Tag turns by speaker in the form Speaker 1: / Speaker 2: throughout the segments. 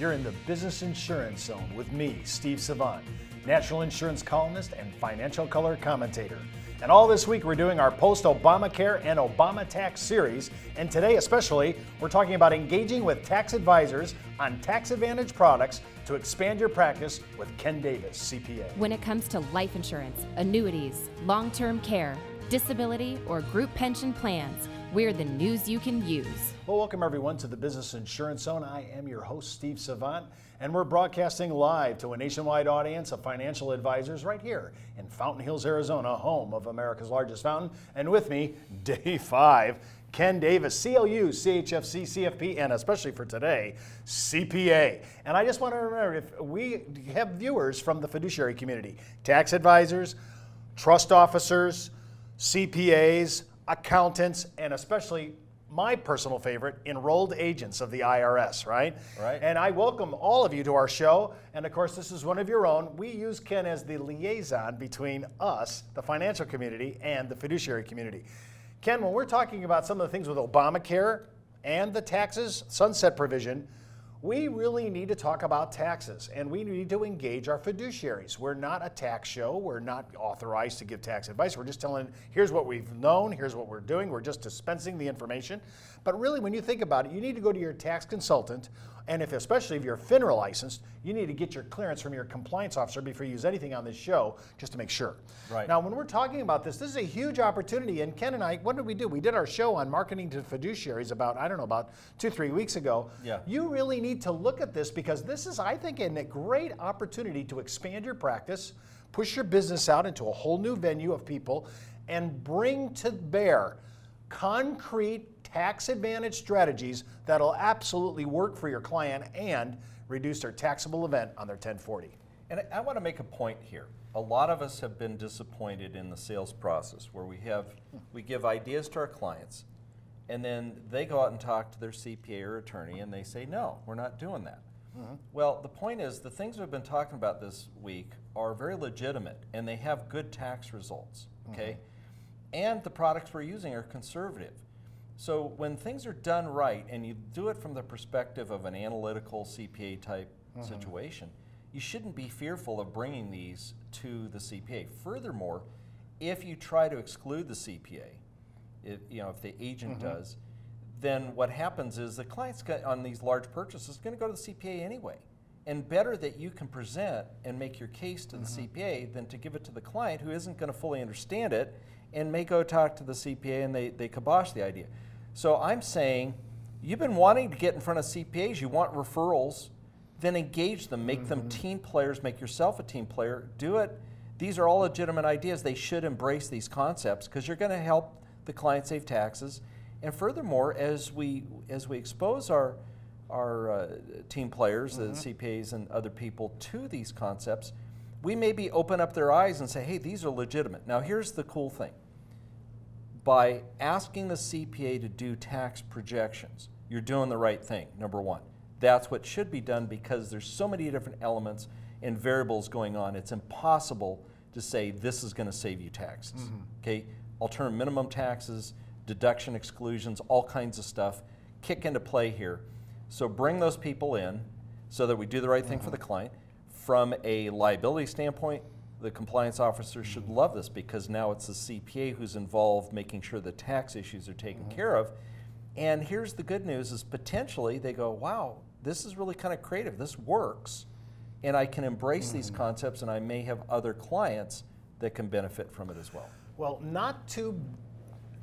Speaker 1: You're in the Business Insurance Zone with me, Steve Savant, national insurance columnist and financial color commentator. And all this week we're doing our post-Obamacare and Obama tax series. And today especially, we're talking about engaging with tax advisors on tax advantage products to expand your practice with Ken Davis, CPA.
Speaker 2: When it comes to life insurance, annuities, long-term care, disability, or group pension plans, we're the news you can use.
Speaker 1: Well, welcome everyone to the Business Insurance Zone. I am your host, Steve Savant, and we're broadcasting live to a nationwide audience of financial advisors right here in Fountain Hills, Arizona, home of America's largest fountain. And with me, day 5, Ken Davis, CLU, CHFC, CFP, and especially for today, CPA. And I just want to remember, if we have viewers from the fiduciary community, tax advisors, trust officers, CPAs, accountants, and especially my personal favorite, enrolled agents of the IRS, right?
Speaker 3: Right.
Speaker 1: And I welcome all of you to our show. And of course, this is one of your own. We use Ken as the liaison between us, the financial community, and the fiduciary community. Ken, when we're talking about some of the things with Obamacare and the taxes sunset provision, we really need to talk about taxes, and we need to engage our fiduciaries. We're not a tax show. We're not authorized to give tax advice. We're just telling, here's what we've known, here's what we're doing. We're just dispensing the information. But really, when you think about it, you need to go to your tax consultant, and especially if you're FINRA licensed, you need to get your clearance from your compliance officer before you use anything on this show, just to make sure.
Speaker 3: Right.
Speaker 1: Now, when we're talking about this is a huge opportunity, and Ken and I, what did we do? We did our show on marketing to fiduciaries about, I don't know, about 2-3 weeks ago.
Speaker 3: Yeah.
Speaker 1: You really need to look at this because this is, I think, a great opportunity to expand your practice, push your business out into a whole new venue of people, and bring to bear concrete tax advantage strategies that'll absolutely work for your client and reduce their taxable event on their 1040.
Speaker 3: And I want to make a point here. A lot of us have been disappointed in the sales process where we give ideas to our clients and then they go out and talk to their CPA or attorney and they say, no, we're not doing that. Mm-hmm. Well, the point is the things we've been talking about this week are very legitimate and they have good tax results, okay? Mm-hmm. And the products we're using are conservative. So when things are done right and you do it from the perspective of an analytical CPA type situation, you shouldn't be fearful of bringing these to the CPA. Furthermore, if you try to exclude the CPA, if the agent does, then what happens is the client's on these large purchases going to go to the CPA anyway. And better that you can present and make your case to the CPA than to give it to the client who isn't going to fully understand it and may go talk to the CPA and they kibosh the idea. So I'm saying, you've been wanting to get in front of CPAs, you want referrals, then engage them, make them team players, make yourself a team player, do it. These are all legitimate ideas. They should embrace these concepts because you're going to help the client save taxes. And furthermore, as we expose our team players, the CPAs and other people to these concepts, we maybe open up their eyes and say, hey, these are legitimate. Now here's the cool thing. By asking the CPA to do tax projections, you're doing the right thing, number one. That's what should be done because there's so many different elements and variables going on. It's impossible to say this is going to save you taxes. Okay, alternative minimum taxes, deduction exclusions, all kinds of stuff kick into play here. So bring those people in so that we do the right thing for the client. From a liability standpoint, the compliance officer should love this because now it's the CPA who's involved making sure the tax issues are taken care of. And here's the good news is potentially they go, wow, this is really kind of creative. This works. And I can embrace these concepts and I may have other clients that can benefit from it as well.
Speaker 1: Well, not to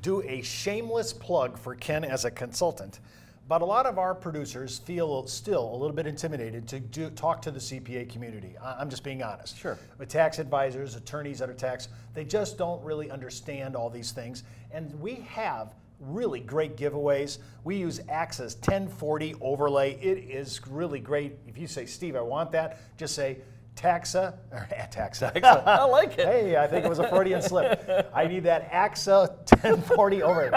Speaker 1: do a shameless plug for Ken as a consultant, but a lot of our producers feel still a little bit intimidated to talk to the CPA community. I'm just being honest.
Speaker 3: Sure.
Speaker 1: With tax advisors, attorneys that are tax, they just don't really understand all these things. And we have really great giveaways. We use AXA's 1040 overlay. It is really great. If you say, Steve, I want that, just say, Taxa, or Taxa.
Speaker 3: I like it.
Speaker 1: Hey, I think it was a Freudian slip. I need that AXA 1040 overlay.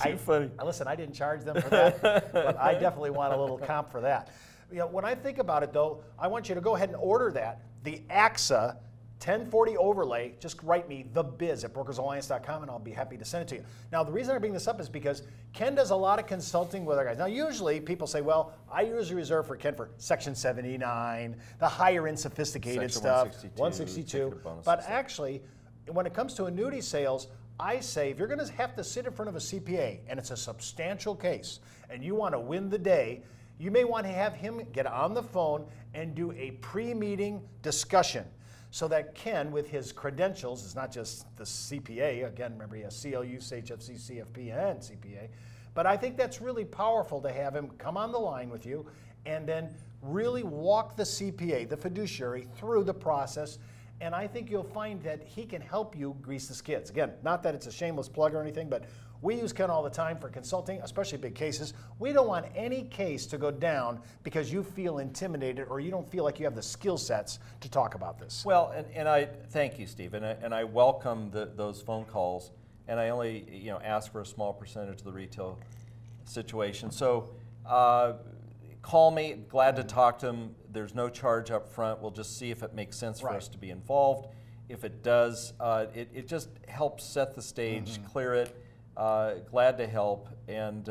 Speaker 3: Too funny.
Speaker 1: Listen, I didn't charge them for that, but I definitely want a little comp for that. When I think about it, though, I want you to go ahead and order that, the AXA 1040 overlay, just write me thebiz@brokersalliance.com and I'll be happy to send it to you. Now, the reason I bring this up is because Ken does a lot of consulting with our guys. Now, usually people say, well, I usually reserve for Ken for Section 79, the higher end sophisticated
Speaker 3: Section
Speaker 1: stuff,
Speaker 3: 162,
Speaker 1: but actually, when it comes to annuity sales, I say if you're going to have to sit in front of a CPA and it's a substantial case and you want to win the day, you may want to have him get on the phone and do a pre-meeting discussion so that Ken, with his credentials, is not just the CPA, again, remember he has CLU, HFC, CFP, and CPA, but I think that's really powerful to have him come on the line with you and then really walk the CPA, the fiduciary, through the process. And I think you'll find that he can help you grease the skids. Again, not that it's a shameless plug or anything, but we use Ken all the time for consulting, especially big cases. We don't want any case to go down because you feel intimidated or you don't feel like you have the skill sets to talk about this.
Speaker 3: Well, and I thank you, Steve, and I welcome those phone calls, and I only ask for a small percentage of the retail situation. So call me, glad to talk to them. There's no charge up front. We'll just see if it makes sense for us to be involved. If it does, it just helps set the stage, clear it. Glad to help, and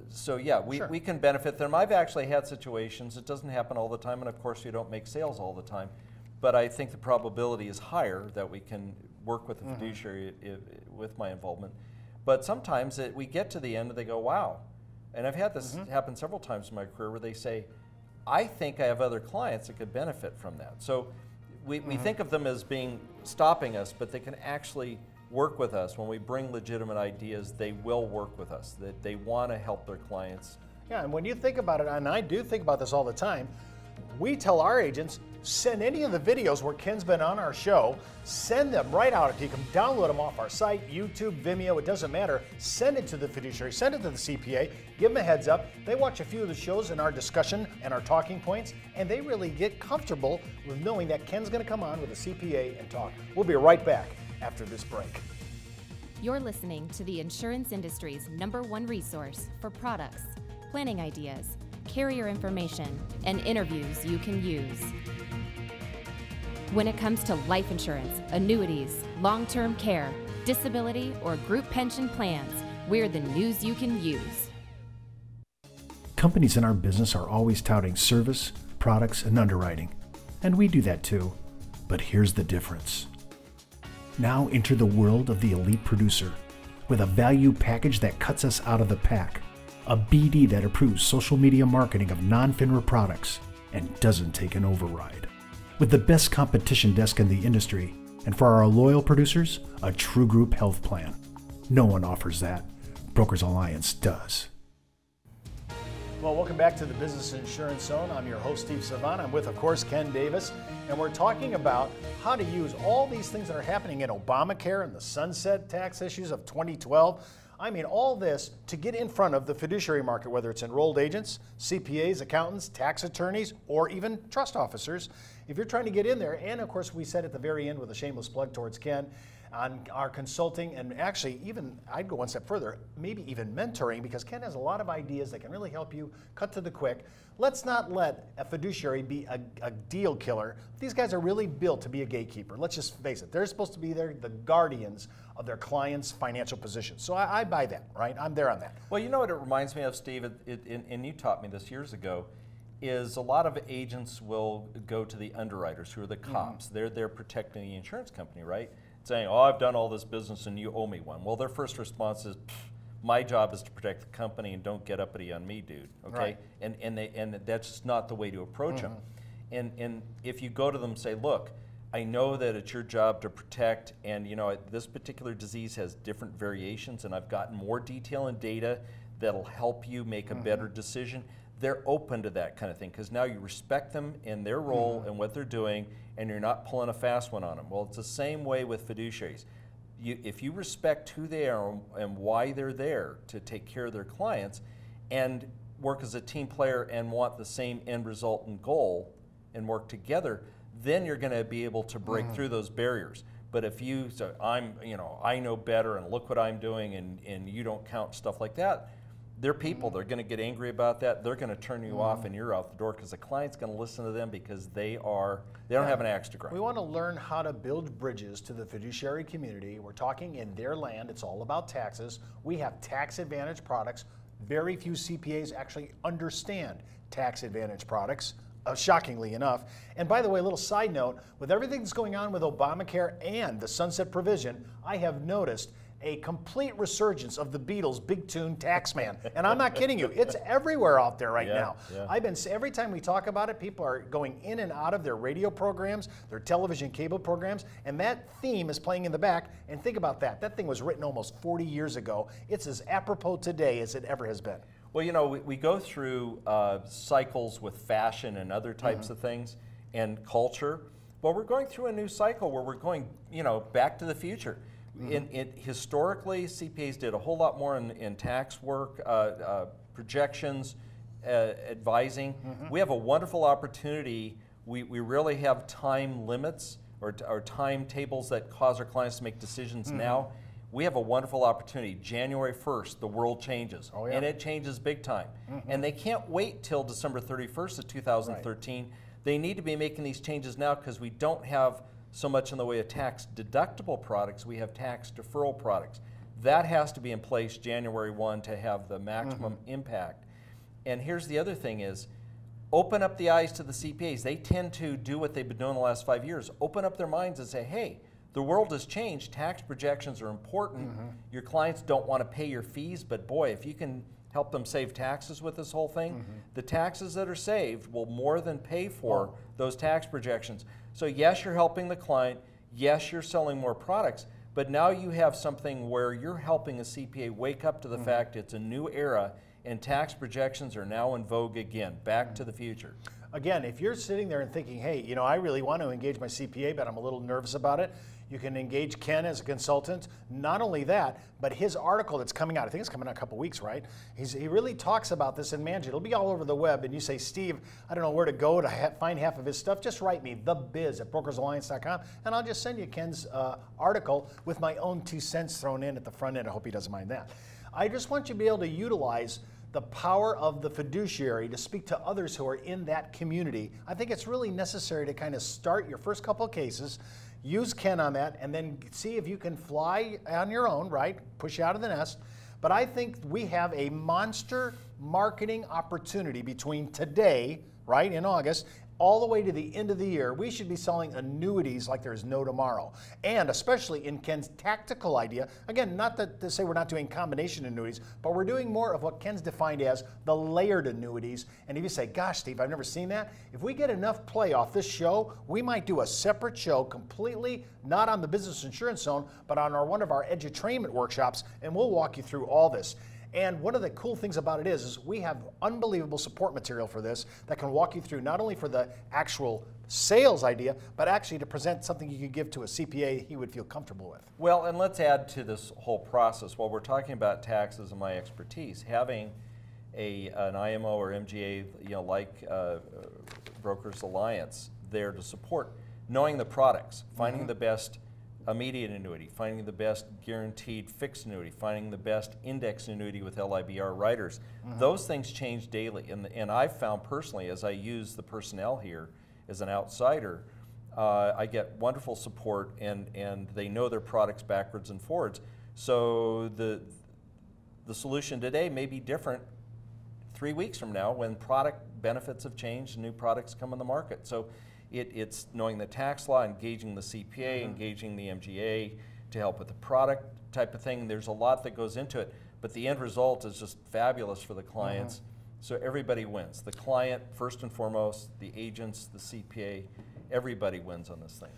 Speaker 3: so yeah, we can benefit them. I've actually had situations, it doesn't happen all the time, and of course you don't make sales all the time, but I think the probability is higher that we can work with the fiduciary with my involvement. But sometimes we get to the end and they go, wow. And I've had this happen several times in my career where they say, I think I have other clients that could benefit from that. So we think of them as stopping us, but they can actually work with us. When we bring legitimate ideas, they will work with us. That they want to help their clients.
Speaker 1: Yeah, and when you think about it, and I do think about this all the time, we tell our agents, send any of the videos where Ken's been on our show, send them right out. If you can download them off our site, YouTube, Vimeo, it doesn't matter. Send it to the fiduciary, send it to the CPA, give them a heads up. They watch a few of the shows in our discussion and our talking points, and they really get comfortable with knowing that Ken's going to come on with a CPA and talk. We'll be right back after this break.
Speaker 2: You're listening to the insurance industry's #1 resource for products, planning ideas, carrier information, and interviews you can use. When it comes to life insurance, annuities, long-term care, disability, or group pension plans, we're the news you can use.
Speaker 4: Companies in our business are always touting service, products, and underwriting, and we do that too. But here's the difference. Now enter the world of the elite producer with a value package that cuts us out of the pack. A BD that approves social media marketing of non-FINRA products and doesn't take an override. With the best competition desk in the industry, and for our loyal producers, a true group health plan. No one offers that. Brokers Alliance does.
Speaker 1: Well, welcome back to the Business Insurance Zone. I'm your host, Steve Savant. I'm with, of course, Ken Davis, and we're talking about how to use all these things that are happening in Obamacare and the sunset tax issues of 2012. I mean, all this to get in front of the fiduciary market, whether it's enrolled agents, CPAs, accountants, tax attorneys, or even trust officers. If you're trying to get in there, and of course we said at the very end with a shameless plug towards Ken, on our consulting, and actually even, I'd go one step further, maybe even mentoring, because Ken has a lot of ideas that can really help you cut to the quick. Let's not let a fiduciary be a deal killer. These guys are really built to be a gatekeeper. Let's just face it. They're supposed to be there, the guardians of their clients' financial position. So I buy that, right? I'm there on that.
Speaker 3: Well, you know what it reminds me of, Steve, and you taught me this years ago, is a lot of agents will go to the underwriters, who are the cops. They're there protecting the insurance company, right? Saying, oh, I've done all this business and you owe me one. Well, their first response is, my job is to protect the company and don't get uppity on me, dude, okay? Right. And that's just not the way to approach them. And if you go to them and say, look, I know that it's your job to protect, and you know this particular disease has different variations, and I've gotten more detail and data that'll help you make a better decision. They're open to that kind of thing because now you respect them in their role and what they're doing, and you're not pulling a fast one on them. Well, it's the same way with fiduciaries. If you respect who they are and why they're there to take care of their clients and work as a team player and want the same end result and goal and work together, then you're going to be able to break through those barriers. But if you say, I know better and look what I'm doing, and you don't count stuff like that, they're people. They're going to get angry about that. They're going to turn you off and you're out the door because the client's going to listen to them because they don't have an axe to grind.
Speaker 1: We want to learn how to build bridges to the fiduciary community. We're talking in their land. It's all about taxes. We have tax advantage products. Very few CPAs actually understand tax advantage products, shockingly enough. And by the way, a little side note, with everything that's going on with Obamacare and the sunset provision, I have noticed a complete resurgence of the Beatles' Big Tune Taxman. And I'm not kidding you, it's everywhere out there right now. Yeah. Every time we talk about it, people are going in and out of their radio programs, their television cable programs, and that theme is playing in the back. And think about that. That thing was written almost 40 years ago. It's as apropos today as it ever has been.
Speaker 3: Well, you know, we go through cycles with fashion and other types of things and culture. Well, we're going through a new cycle where we're going, you know, back to the future. Historically, CPAs did a whole lot more in tax work, projections, advising. We have a wonderful opportunity. We really have time limits or timetables that cause our clients to make decisions now. We have a wonderful opportunity. January 1st, the world changes, and it changes big time. And they can't wait till December 31st of 2013. Right. They need to be making these changes now because we don't have so much in the way of tax deductible products. We have tax deferral products. That has to be in place January 1 to have the maximum impact. And here's the other thing is, open up the eyes to the CPAs. They tend to do what they've been doing the last 5 years. Open up their minds and say, hey, the world has changed. Tax projections are important. Your clients don't want to pay your fees, but boy, if you can help them save taxes with this whole thing, the taxes that are saved will more than pay for those tax projections. So yes, you're helping the client. Yes, you're selling more products, but now you have something where you're helping a CPA wake up to the fact it's a new era and tax projections are now in vogue again, back to the future.
Speaker 1: Again, if you're sitting there and thinking, hey, you know, I really want to engage my CPA, but I'm a little nervous about it, you can engage Ken as a consultant. Not only that, but his article that's coming out, I think it's coming out in a couple weeks, right? He really talks about this in Management. It'll be all over the web, and you say, Steve, I don't know where to go to find half of his stuff. Just write me, thebiz@brokersalliance.com, and I'll just send you Ken's article with my own 2 cents thrown in at the front end. I hope he doesn't mind that. I just want you to be able to utilize the power of the fiduciary to speak to others who are in that community. I think it's really necessary to kind of start your first couple of cases, use Ken on that, and then see if you can fly on your own, right? Push out of the nest. But I think we have a monster marketing opportunity between today, right, in August, all the way to the end of the year. We should be selling annuities like there's no tomorrow. And especially in Ken's tactical idea, again, not to say we're not doing combination annuities, but we're doing more of what Ken's defined as the layered annuities. And if you say, gosh, Steve, I've never seen that, if we get enough play off this show, we might do a separate show completely not on the Business Insurance Zone, but on one of our edutainment workshops, and we'll walk you through all this. And one of the cool things about it is we have unbelievable support material for this that can walk you through not only for the actual sales idea, but actually to present something you could give to a CPA he would feel comfortable with.
Speaker 3: Well, and let's add to this whole process, while we're talking about taxes and my expertise, having an IMO or MGA, you know, like Brokers Alliance there to support, knowing the products, finding the best immediate annuity, finding the best guaranteed fixed annuity, finding the best index annuity with LIBR writers. Those things change daily, and I've found personally, as I use the personnel here as an outsider, I get wonderful support, and they know their products backwards and forwards. So the solution today may be different 3 weeks from now when product benefits have changed and new products come on the market. So it's knowing the tax law, engaging the CPA, engaging the MGA to help with the product type of thing. There's a lot that goes into it, but the end result is just fabulous for the clients. So everybody wins. The client, first and foremost, the agents, the CPA, everybody wins on this thing.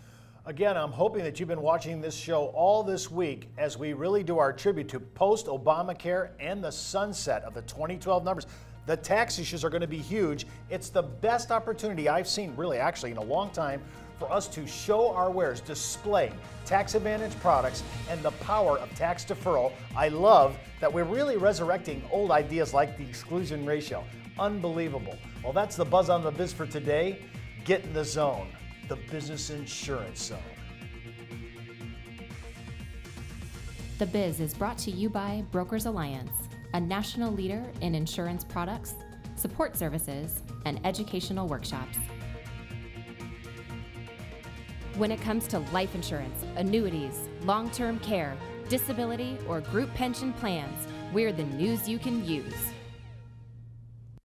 Speaker 1: Again, I'm hoping that you've been watching this show all this week as we really do our tribute to post-Obamacare and the sunset of the 2012 numbers. The tax issues are going to be huge. It's the best opportunity I've seen, really, actually, in a long time, for us to show our wares, display tax advantage products and the power of tax deferral. I love that we're really resurrecting old ideas like the exclusion ratio. Unbelievable. Well, that's the Buzz on the Biz for today. Get in the zone, the Business Insurance Zone.
Speaker 2: The Biz is brought to you by Brokers Alliance. a national leader in insurance products, support services, and educational workshops. When it comes to life insurance, annuities, long-term care, disability, or group pension plans, we're the news you can use.